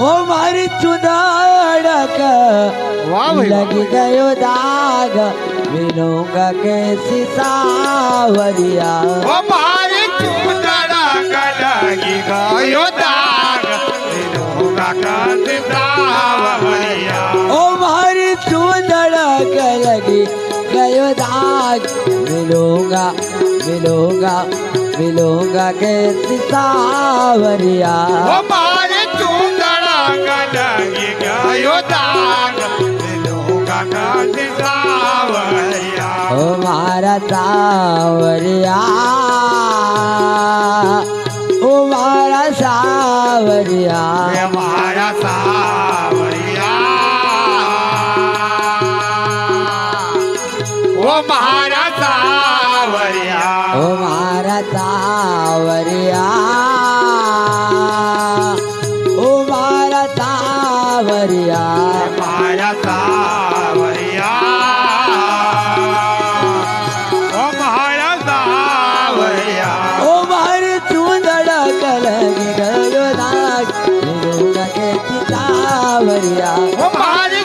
ओ मारी चुदाड़क लगी गयो दाग मिलूंगा कैसी सावरिया ओ मारी चुदाड़क लगी गयो दाग मिलूंगा कैसी सावरिया ओ मारी चुदाड़क लगी गयो दाग मिलूंगा मिलूंगा मिलूंगा कैसी सावरिया ओ मारी लगी गयो दाग मिलूंगा कैसी सावरिया ओ मारा सावरिया ओ मारा सावरिया मारा सावरिया ओ मारा सावरिया ओ मारा सावरिया ओ मारा सावरिया मारा सावरिया ओ मारा सावरिया ओ मारे चूंदड़ा कलगी गयो दाग मिलूंगा कैसी सावरिया ओ मारी